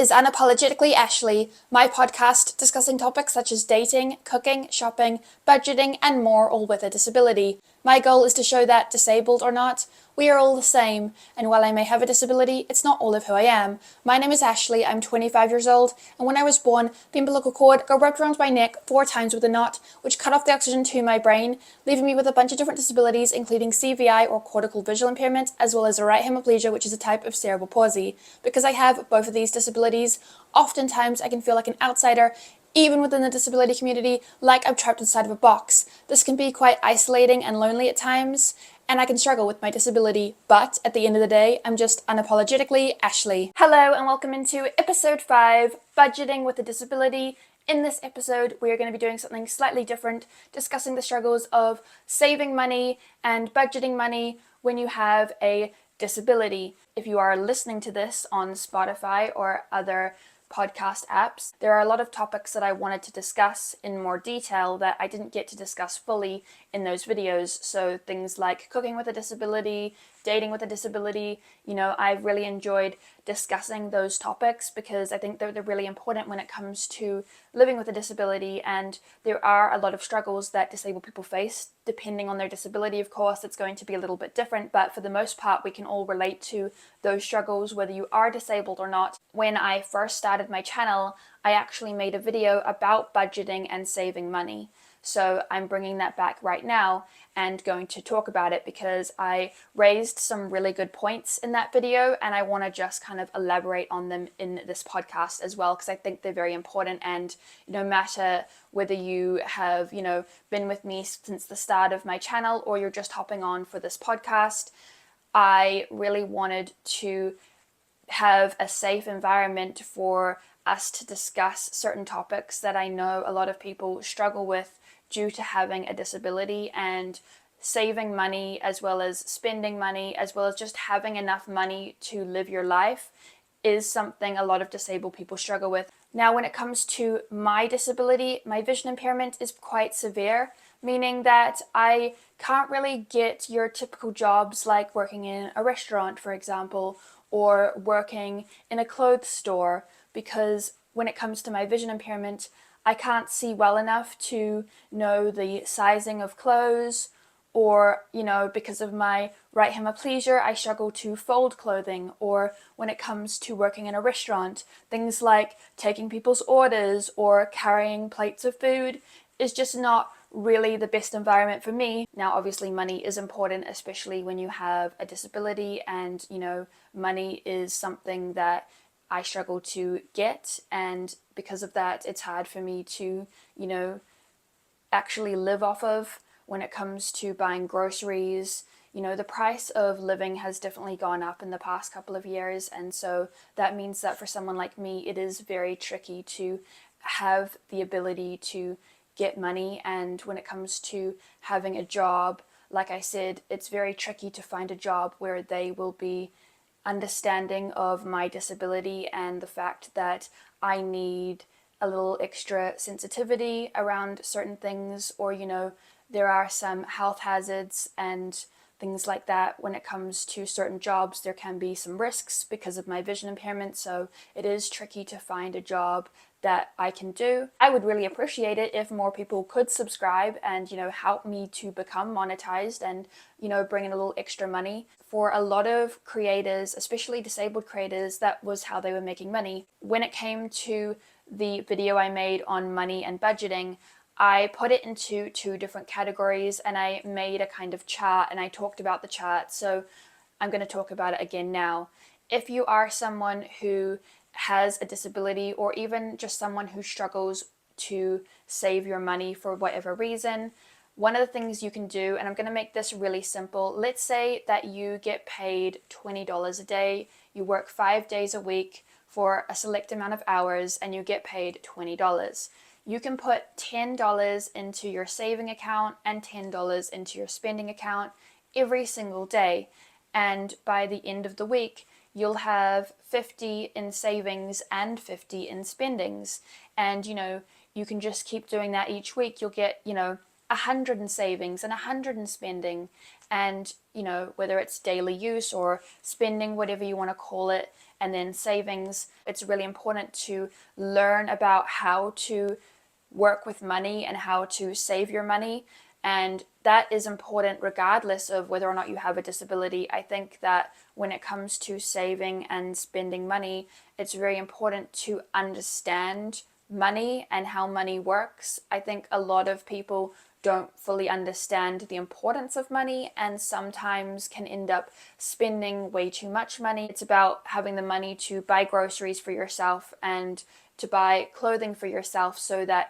is Unapologetically Ashley, my podcast discussing topics such as dating, cooking, shopping, budgeting, and more, all with a disability. My goal is to show that, disabled or not, we are all the same, and while I may have a disability, it's not all of who I am. My name is Ashley, I'm 25 years old, and when I was born, the umbilical cord got wrapped around my neck 4 times with a knot, which cut off the oxygen to my brain, leaving me with a bunch of different disabilities, including CVI or cortical visual impairment, as well as a right hemiplegia, which is a type of cerebral palsy. Because I have both of these disabilities, oftentimes I can feel like an outsider, even within the disability community, like I'm trapped inside of a box. This can be quite isolating and lonely at times, and I can struggle with my disability, but at the end of the day, I'm just unapologetically Ashley. Hello and welcome into episode 5, Budgeting with a Disability. In this episode, we are going to be doing something slightly different, discussing the struggles of saving money and budgeting money when you have a disability. If you are listening to this on Spotify or other podcast apps, there are a lot of topics that I wanted to discuss in more detail that I didn't get to discuss fully in those videos. So things like cooking with a disability, dating with a disability, I've really enjoyed discussing those topics because I think they're really important when it comes to living with a disability, and there are a lot of struggles that disabled people face. Depending on their disability, of course, it's going to be a little bit different, but for the most part, we can all relate to those struggles, whether you are disabled or not. When I first started my channel, I actually made a video about budgeting and saving money. So I'm bringing that back right now and going to talk about it because I raised some really good points in that video, and I want to just kind of elaborate on them in this podcast as well because I think they're very important. And no matter whether you have, been with me since the start of my channel or you're just hopping on for this podcast, I really wanted to have a safe environment for us to discuss certain topics that I know a lot of people struggle with due to having a disability, and saving money as well as spending money as well as just having enough money to live your life is something a lot of disabled people struggle with. Now, when it comes to my disability, my vision impairment is quite severe, meaning that I can't really get your typical jobs like working in a restaurant, for example, or working in a clothes store, because when it comes to my vision impairment, I can't see well enough to know the sizing of clothes, or, because of my right hemiplegia, I struggle to fold clothing. Or when it comes to working in a restaurant, things like taking people's orders or carrying plates of food is just not really the best environment for me. Now, obviously, money is important, especially when you have a disability, and, money is something that I struggle to get, and because of that, it's hard for me to, actually live off of when it comes to buying groceries. The price of living has definitely gone up in the past couple of years, and so that means that for someone like me, it is very tricky to have the ability to get money. And when it comes to having a job, like I said, it's very tricky to find a job where they will be understanding of my disability and the fact that I need a little extra sensitivity around certain things, or there are some health hazards and things like that. When it comes to certain jobs, there can be some risks because of my vision impairment, so it is tricky to find a job that I can do. I would really appreciate it if more people could subscribe and, help me to become monetized and, bring in a little extra money. For a lot of creators, especially disabled creators, that was how they were making money. When it came to the video I made on money and budgeting, I put it into 2 different categories, and I made a kind of chart, and I talked about the chart, so I'm going to talk about it again now. If you are someone who has a disability, or even just someone who struggles to save your money for whatever reason, one of the things you can do, and I'm going to make this really simple, let's say that you get paid $20 a day, you work 5 days a week for a select amount of hours, and you get paid $20. You can put $10 into your saving account and $10 into your spending account every single day, and by the end of the week, you'll have 50 in savings and 50 in spendings. And, you can just keep doing that each week. You'll get, 100 in savings and 100 in spending. and, whether it's daily use or spending, whatever you want to call it, and then savings, it's really important to learn about how to work with money and how to save your money. And that is important regardless of whether or not you have a disability. I think that when it comes to saving and spending money, it's very important to understand money and how money works. I think a lot of people don't fully understand the importance of money and sometimes can end up spending way too much money. It's about having the money to buy groceries for yourself and to buy clothing for yourself so that,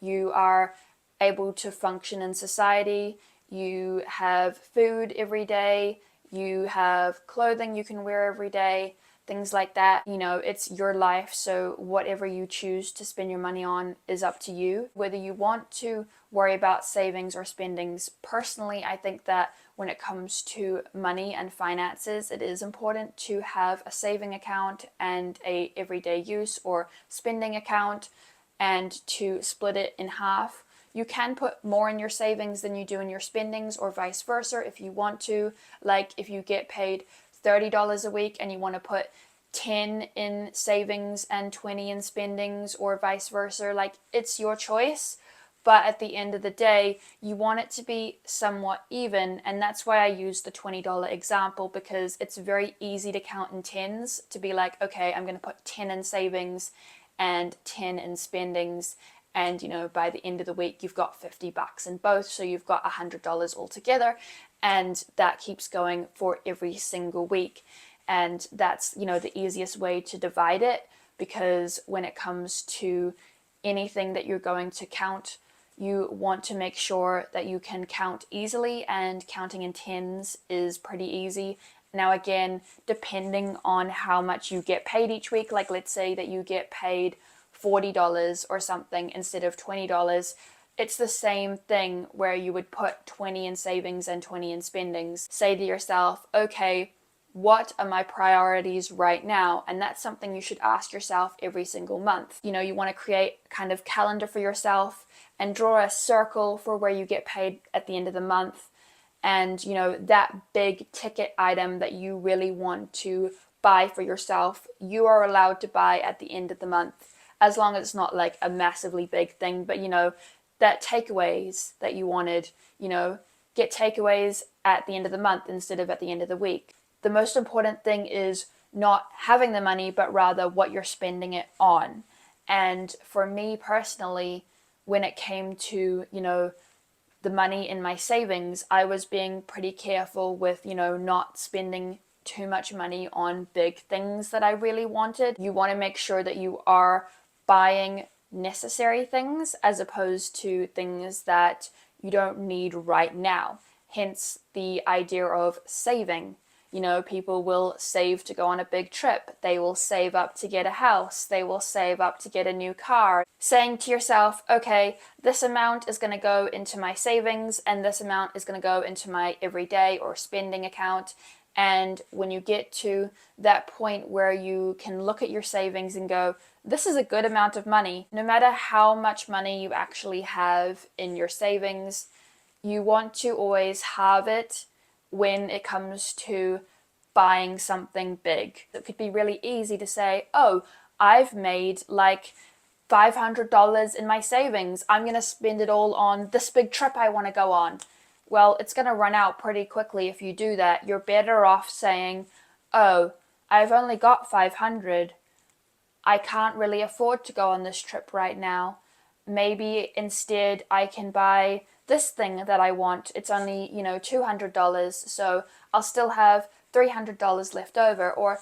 you are able to function in society. You have food every day. You have clothing you can wear every day. Things like that. It's your life, so whatever you choose to spend your money on is up to you. Whether you want to worry about savings or spendings, personally, I think that when it comes to money and finances, it is important to have a saving account and a everyday use or spending account, and to split it in half. You can put more in your savings than you do in your spendings, or vice versa if you want to. Like if you get paid $30 a week and you want to put 10 in savings and 20 in spendings, or vice versa, like it's your choice. But at the end of the day, you want it to be somewhat even, and that's why I use the $20 example, because it's very easy to count in tens, to be like, okay, I'm going to put 10 in savings and 10 in spendings, and by the end of the week you've got $50 in both, so you've got $100 altogether, and that keeps going for every single week. And that's the easiest way to divide it, because when it comes to anything that you're going to count, you want to make sure that you can count easily, and counting in tens is pretty easy. Now again, depending on how much you get paid each week, like let's say that you get paid $40 or something instead of $20, it's the same thing where you would put 20 in savings and 20 in spendings. Say to yourself, okay, what are my priorities right now? And that's something you should ask yourself every single month. You want to create kind of calendar for yourself and draw a circle for where you get paid at the end of the month. And, that big ticket item that you really want to buy for yourself, you are allowed to buy at the end of the month, as long as it's not like a massively big thing. But, that takeaways that you wanted, get takeaways at the end of the month instead of at the end of the week. The most important thing is not having the money, but rather what you're spending it on. And for me personally, when it came to, the money in my savings, I was being pretty careful with, not spending too much money on big things that I really wanted. You want to make sure that you are buying necessary things as opposed to things that you don't need right now. Hence the idea of saving. People will save to go on a big trip. They will save up to get a house. They will save up to get a new car. Saying to yourself, okay, this amount is going to go into my savings and this amount is going to go into my everyday or spending account. And when you get to that point where you can look at your savings and go, this is a good amount of money, no matter how much money you actually have in your savings, you want to always have it when it comes to buying something big. It could be really easy to say, oh, I've made like $500 in my savings. I'm going to spend it all on this big trip I want to go on. Well, it's going to run out pretty quickly if you do that. You're better off saying, oh, I've only got 500. I can't really afford to go on this trip right now. Maybe instead I can buy this thing that I want. It's only, $200, so I'll still have $300 left over. Or,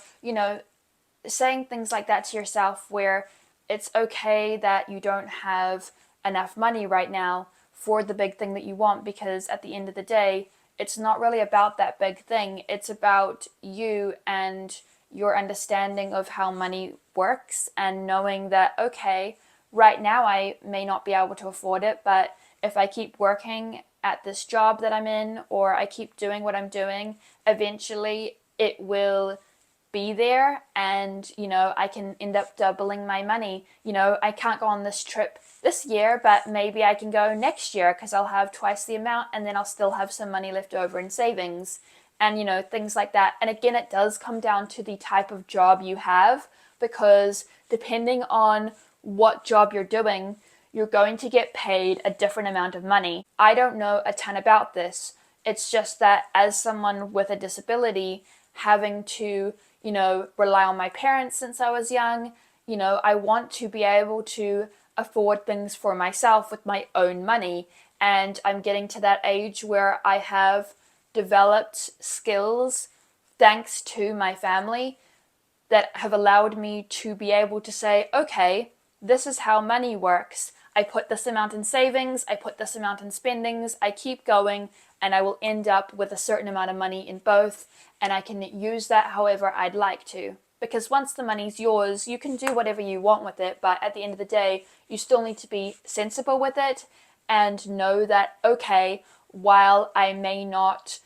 saying things like that to yourself, where it's okay that you don't have enough money right now for the big thing that you want, because at the end of the day, it's not really about that big thing. It's about you and your understanding of how money works, and knowing that, okay, right now I may not be able to afford it, but if I keep working at this job that I'm in, or I keep doing what I'm doing, eventually it will be there, and I can end up doubling my money. I can't go on this trip this year, but maybe I can go next year because I'll have twice the amount, and then I'll still have some money left over in savings, and things like that. And again, it does come down to the type of job you have, because depending on what job you're doing, you're going to get paid a different amount of money. I don't know a ton about this. It's just that as someone with a disability, having to rely on my parents since I was young, I want to be able to afford things for myself with my own money. And I'm getting to that age where I have developed skills thanks to my family that have allowed me to be able to say, okay, this is how money works. I put this amount in savings, I put this amount in spendings, I keep going, and I will end up with a certain amount of money in both, and I can use that however I'd like to. Because once the money's yours, you can do whatever you want with it, but at the end of the day, you still need to be sensible with it and know that, okay, while I may not,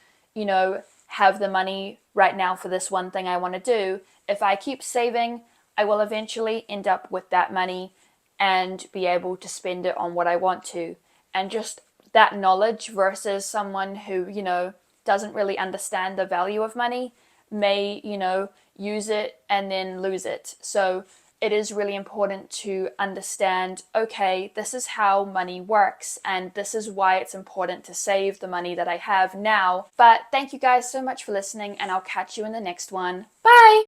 have the money right now for this one thing I want to do, if I keep saving, I will eventually end up with that money and be able to spend it on what I want to. And just that knowledge versus someone who, doesn't really understand the value of money may, use it and then lose it. So it is really important to understand, okay, this is how money works, and this is why it's important to save the money that I have now. But thank you guys so much for listening, and I'll catch you in the next one. Bye!